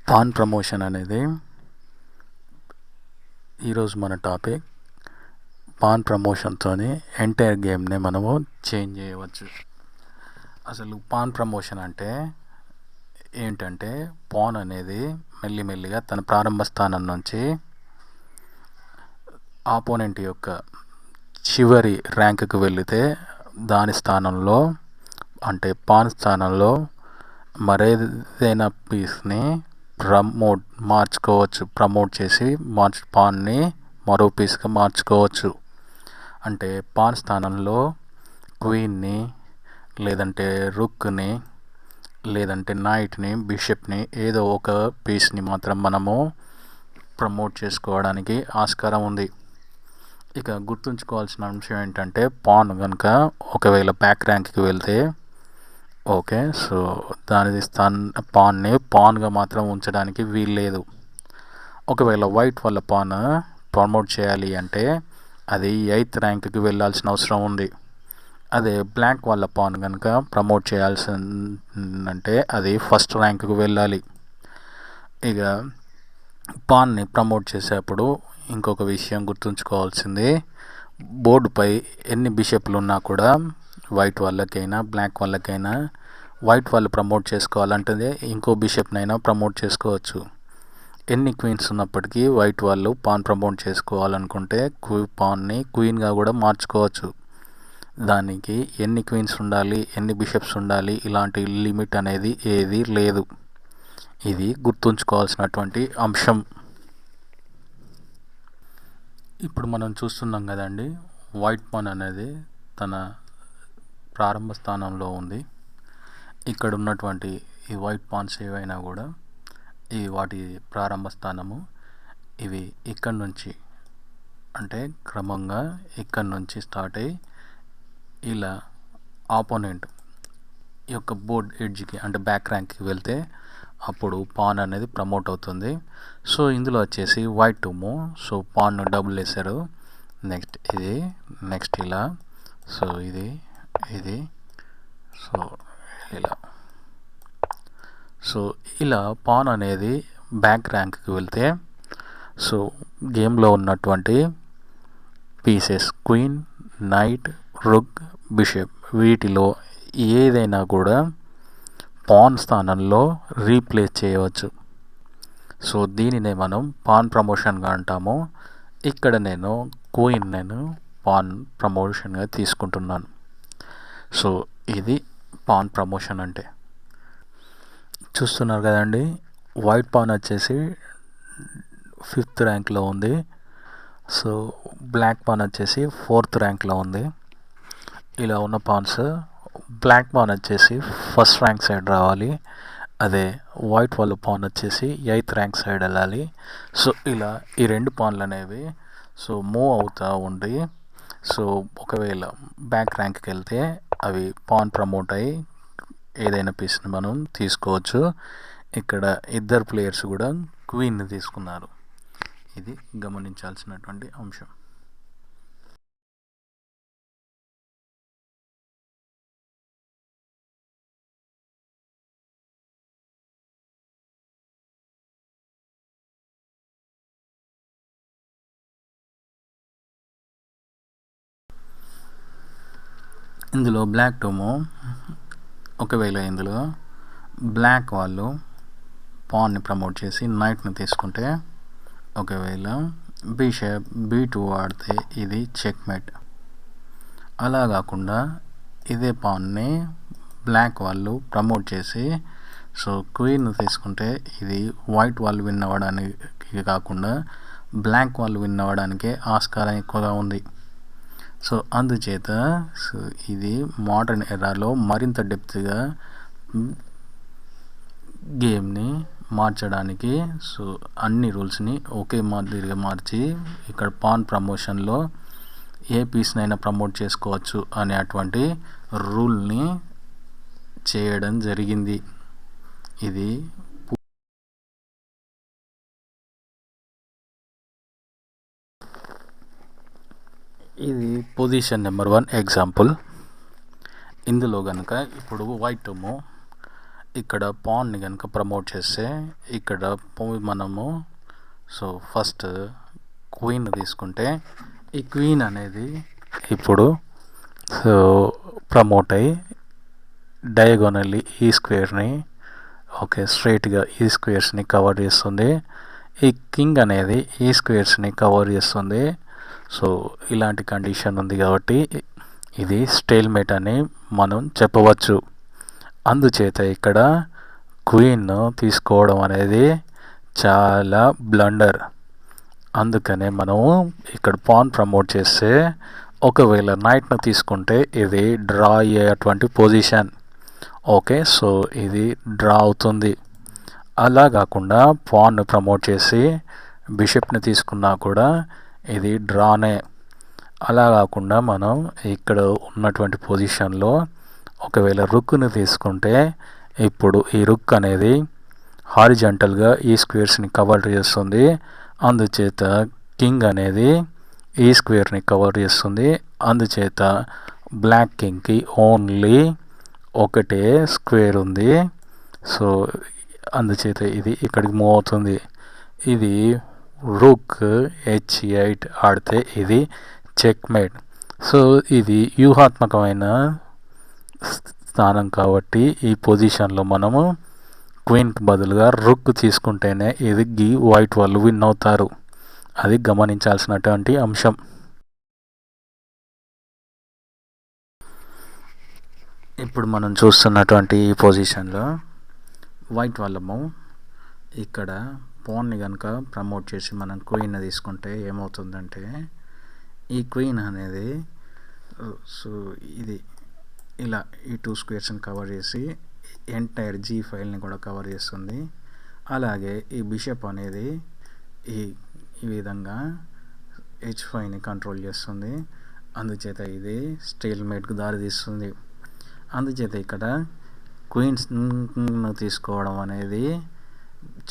Pan promotion అనేది ఈరోజు మన టాపిక్. పాన్ ప్రమోషన్తో ఎంటైర్ గేమ్ని మనము చేంజ్ చేయవచ్చు. అసలు పాన్ ప్రమోషన్ అంటే ఏంటంటే, పాన్ అనేది మెల్లిమెల్లిగా తన ప్రారంభ స్థానం నుంచి ఆపోనెంట్ యొక్క చివరి ర్యాంకుకు వెళితే దాని స్థానంలో, అంటే పాన్ స్థానంలో మరేదైనా పీస్ని ప్రమోట్ చేసి పాన్ని మరో పీస్గా మార్చుకోవచ్చు. అంటే పాన్ స్థానంలో క్వీన్ని, లేదంటే రుక్ని, లేదంటే నైట్ని, బిషప్ని, ఏదో ఒక పీస్ని మాత్రం మనము ప్రమోట్ చేసుకోవడానికి ఆస్కారం ఉంది. ఇక గుర్తుంచుకోవాల్సిన అంశం ఏంటంటే, పాన్ కనుక ఒకవేళ బ్యాక్ ర్యాంక్కి వెళ్తే ఓకే, సో దాని పాన్ని పాన్గా మాత్రం ఉంచడానికి వీల్లేదు. ఒకవేళ వైట్ వాళ్ళ పాన్ ప్రమోట్ చేయాలి అంటే అది 8th ర్యాంక్కి వెళ్ళాల్సిన అవసరం ఉంది. అదే బ్లాక్ వాళ్ళ పాన్ కనుక ప్రమోట్ చేయాల్సిందంటే అది 1st ర్యాంక్కి వెళ్ళాలి. ఇక పాన్ని ప్రమోట్ చేసేటప్పుడు ఇంకొక విషయం గుర్తుంచుకోవాల్సింది, బోర్డుపై ఎన్ని బిషప్లు ఉన్నా కూడా వైట్ వాళ్ళకైనా బ్లాక్ వాళ్ళకైనా, వైట్ వాళ్ళు ప్రమోట్ చేసుకోవాలంటే ఇంకో బిషప్నైనా ప్రమోట్ చేసుకోవచ్చు. ఎన్ని క్వీన్స్ ఉన్నప్పటికీ వైట్ వాళ్ళు పాన్ ప్రమోట్ చేసుకోవాలనుకుంటే పాన్ని క్వీన్గా కూడా మార్చుకోవచ్చు. దానికి ఎన్ని క్వీన్స్ ఉండాలి, ఎన్ని బిషప్స్ ఉండాలి, ఇలాంటి లిమిట్ అనేది ఏది లేదు. ఇది గుర్తుంచుకోవాల్సినటువంటి అంశం. ఇప్పుడు మనం చూస్తున్నాం కదండి, వైట్ పాన్ అనేది తన ప్రారంభ స్థానంలో ఉంది. ఇక్కడ ఉన్నటువంటి ఈ వైట్ పాన్స్ ఏవైనా కూడా ఇవి వాటి ప్రారంభ స్థానము. ఇవి ఇక్కడి నుంచి, అంటే క్రమంగా ఇక్కడి నుంచి స్టార్ట్ అయ్యి ఇలా ఆపోనెంట్ యొక్క బోర్డ్ ఎడ్జ్కి, అంటే బ్యాక్ ర్యాంక్కి వెళ్తే అప్పుడు పాన్ అనేది ప్రమోట్ అవుతుంది. సో ఇందులో వచ్చేసి white to move, so pan double వేశారు. నెక్స్ట్ ఇది, నెక్స్ట్ ఇలా, సో ఇది, సో ఇలా. సో ఇలా పాన్ అనేది బ్యాక్ ర్యాంక్కి వెళ్తే, సో గేమ్లో ఉన్నటువంటి పీసెస్ క్వీన్, నైట్, రుక్, బిషప్ వీటిలో ఏదైనా కూడా పాన్ స్థానంలో రీప్లేస్ చేయవచ్చు. సో దీనినే మనం పాన్ ప్రమోషన్గా అంటాము. ఇక్కడ నేను పాన్ ప్రమోషన్గా తీసుకుంటున్నాను. సో ఇది పాన్ ప్రమోషన్ అంటే. చూస్తున్నారు కదండి, వైట్ పాన్ వచ్చేసి 5th ర్యాంక్లో ఉంది. సో బ్లాక్ పాన్ వచ్చేసి 4th ర్యాంక్లో ఉంది. ఇలా ఉన్న పాన్స్, బ్లాక్ పాన్ వచ్చేసి 1st ర్యాంక్ సైడ్ రావాలి. అదే వైట్ వాళ్ళ పాన్ వచ్చేసి 8th ర్యాంక్ సైడ్ వెళ్ళాలి. సో ఇలా ఈ రెండు పాన్లు అనేవి సో మూవ్ అవుతూ ఉండి, సో ఒకవేళ బ్యాక్ ర్యాంక్కి వెళ్తే అవి పాన్ ప్రమోట్ అయ్యి ఏదైనా పీస్ని మనం తీసుకోవచ్చు. ఇక్కడ ఇద్దరు ప్లేయర్స్ కూడా క్వీన్ని తీసుకున్నారు. ఇది గమనించాల్సినటువంటి అంశం. ఇందులో బ్లాక్ టు మూవ్, ఒకవేళ ఇందులో బ్లాక్ వాళ్ళు పాన్ని ప్రమోట్ చేసి నైట్ని తీసుకుంటే, ఒకవేళ బిషప్ B2 ఆడితే ఇది చెక్మేట్. అలా కాకుండా ఇదే పాన్ని బ్లాక్ వాళ్ళు ప్రమోట్ చేసి సో క్వీన్ తీసుకుంటే ఇది వైట్ వాళ్ళు విన్ అవ్వడానికి కాకుండా బ్లాక్ వాళ్ళు విన్ అవ్వడానికే ఆస్కారం ఎక్కువగా ఉంది. సో అందుచేత సో ఇది మోడర్న్ ఎరాలో మరింత డెప్త్గా గేమ్ని మార్చడానికి సో అన్ని రూల్స్ని ఒకే మాదిరిగా మార్చి ఇక్కడ పాన్ ప్రమోషన్లో ఏ పీస్నైనా ప్రమోట్ చేసుకోవచ్చు అనేటువంటి రూల్ని చేయడం జరిగింది. ఇది పొజిషన్ నెంబర్ 1 ఎగ్జాంపుల్. ఇందులో కనుక ఇప్పుడు వైట్ మూవ్, ఇక్కడ పాన్ని కనుక ప్రమోట్ చేస్తే ఇక్కడ మనము సో ఫస్ట్ క్వీన్ తీసుకుంటే ఈ క్వీన్ అనేది ఇప్పుడు సో ప్రమోట్ అయ్యి డయాగోనల్లీ ఈ స్క్వేర్ని ఓకే స్ట్రైట్గా ఈ స్క్వేర్స్ని కవర్ చేస్తుంది. ఈ కింగ్ అనేది ఈ స్క్వేర్స్ని కవర్ చేస్తుంది. సో ఇలాంటి కండిషన్ ఉంది కాబట్టి ఇది స్టేల్మేట్ అని మనం చెప్పవచ్చు. అందుచేత ఇక్కడ క్వీన్ తీసుకోవడం అనేది చాలా బ్లండర్. అందుకనే మనము ఇక్కడ పాన్ ప్రమోట్ చేస్తే ఒకవేళ నైట్ను తీసుకుంటే ఇది డ్రా అయ్యేటువంటి పొజిషన్. ఓకే సో ఇది డ్రా అవుతుంది. అలా కాకుండా పాన్ను ప్రమోట్ చేసి బిషప్ని తీసుకున్నా కూడా ఇది డ్రానే. అలా కాకుండా మనం ఇక్కడ ఉన్నటువంటి పొజిషన్లో ఒకవేళ రుక్ని తీసుకుంటే ఇప్పుడు ఈ రుక్ అనేది హారిజంటల్గా ఈ స్క్వేర్స్ని కవర్ చేస్తుంది. అందుచేత కింగ్ అనేది ఈ స్క్వేర్ని కవర్ చేస్తుంది. అందుచేత బ్లాక్ కింగ్కి ఓన్లీ ఒకటే స్క్వేర్ ఉంది. సో అందుచేత ఇది ఇక్కడికి మూవ్ అవుతుంది. ఇది రుక్ h8 ఆడితే ఇది చెక్మేట్. సో ఇది వ్యూహాత్మకమైన స్థానం కాబట్టి ఈ పొజిషన్లో మనము క్వీన్కి బదులుగా రుక్ తీసుకుంటేనే ఇది వైట్ వాళ్ళు విన్ అవుతారు. అది గమనించాల్సినటువంటి అంశం. ఇప్పుడు మనం చూస్తున్నటువంటి ఈ పొజిషన్లో వైట్ వాళ్ళము ఇక్కడ పాన్ని కనుక ప్రమోట్ చేసి మనం క్వీన్ తీసుకుంటే ఏమవుతుందంటే ఈ క్వీన్ అనేది సో ఇది ఇలా ఈ 2 స్క్వేర్స్ని కవర్ చేసి ఎంటైర్ జీ ఫైల్ని కూడా కవర్ చేస్తుంది. అలాగే ఈ బిషప్ అనేది ఈ విధంగా h5ని కంట్రోల్ చేస్తుంది. అందుచేత ఇది స్టేల్మేట్కు దారితీస్తుంది. అందుచేత ఇక్కడ క్వీన్స్ను తీసుకోవడం అనేది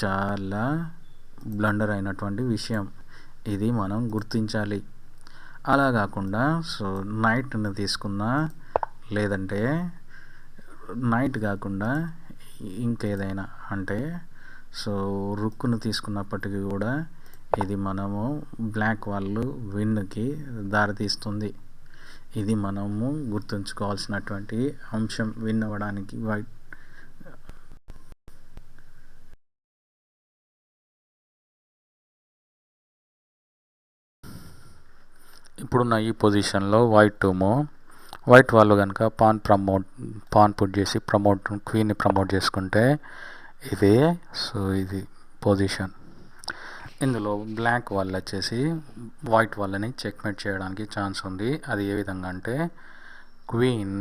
చాలా బ్లండర్ అయినటువంటి విషయం. ఇది మనం గుర్తించాలి. అలా కాకుండా సో నైట్ని తీసుకున్నా లేదంటే నైట్ కాకుండా ఇంకేదైనా అంటే సో రుక్ను తీసుకున్నప్పటికీ కూడా ఇది మనము బ్లాక్ వాళ్ళు విన్కి దారితీస్తుంది. ఇది మనము గుర్తుంచుకోవాల్సినటువంటి అంశం. విన్ అవ్వడానికి వైట్ ఇప్పుడున్న ఈ పొజిషన్లో వైట్ వాళ్ళు కనుక పాన్ పుట్ చేసి క్వీన్ని ప్రమోట్ చేసుకుంటే ఇది సో ఇది పొజిషన్. ఇందులో బ్లాక్ వాళ్ళు వచ్చేసి వైట్ వాళ్ళని చెక్మేట్ చేయడానికి ఛాన్స్ ఉంది. అది ఏ విధంగా అంటే queen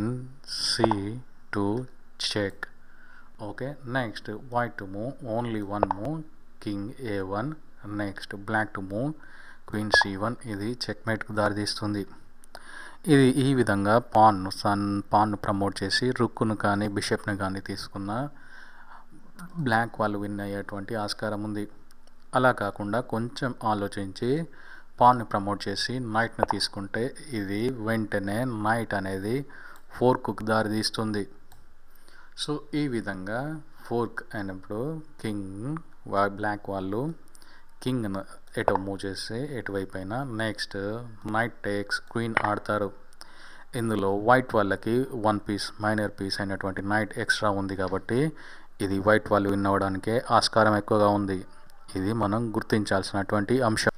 c2 check. Okay next white to move only 1 move king a1. Next black to move queen c1. ఇది చెక్మేట్కు దారితీస్తుంది. ఇది ఈ విధంగా పాన్ను ప్రమోట్ చేసి రుక్కును కానీ బిషప్ని కానీ తీసుకున్న బ్లాక్ వాళ్ళు విన్ అయ్యేటువంటి ఆస్కారం ఉంది. అలా కాకుండా కొంచెం ఆలోచించి పాన్ని ప్రమోట్ చేసి నైట్ని తీసుకుంటే ఇది వెంటనే నైట్ అనేది ఫోర్క్కు దారితీస్తుంది. సో ఈ విధంగా ఫోర్క్ అయినప్పుడు బ్లాక్ వాళ్ళు కింగ్ను ఎటు మూవ్ చేస్తే ఎటువైపు అయినా నెక్స్ట్ నైట్ టేక్స్ క్వీన్ ఆడతారు. ఇందులో వైట్ వాళ్ళకి 1 పీస్ మైనర్ పీస్ అయినటువంటి నైట్ ఎక్స్ట్రా ఉంది కాబట్టి ఇది వైట్ వాళ్ళు విన్ అవ్వడానికే ఆస్కారం ఎక్కువగా ఉంది. ఇది మనం గుర్తించాల్సినటువంటి అంశం.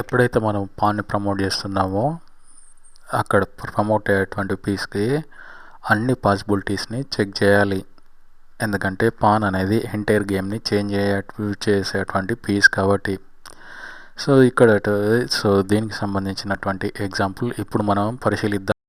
ఎప్పుడైతే మనం పాన్ని ప్రమోట్ చేస్తున్నామో అక్కడ ప్రమోట్ అయ్యేటువంటి పీస్కి అన్ని పాసిబిలిటీస్ని చెక్ చేయాలి. ఎందుకంటే పాన్ అనేది ఎంటైర్ గేమ్ని చేంజ్ చేసేటువంటి పీస్ కాబట్టి. సో ఇక్కడ సో దీనికి సంబంధించినటువంటి ఎగ్జాంపుల్ ఇప్పుడు మనం పరిశీలిద్దాం.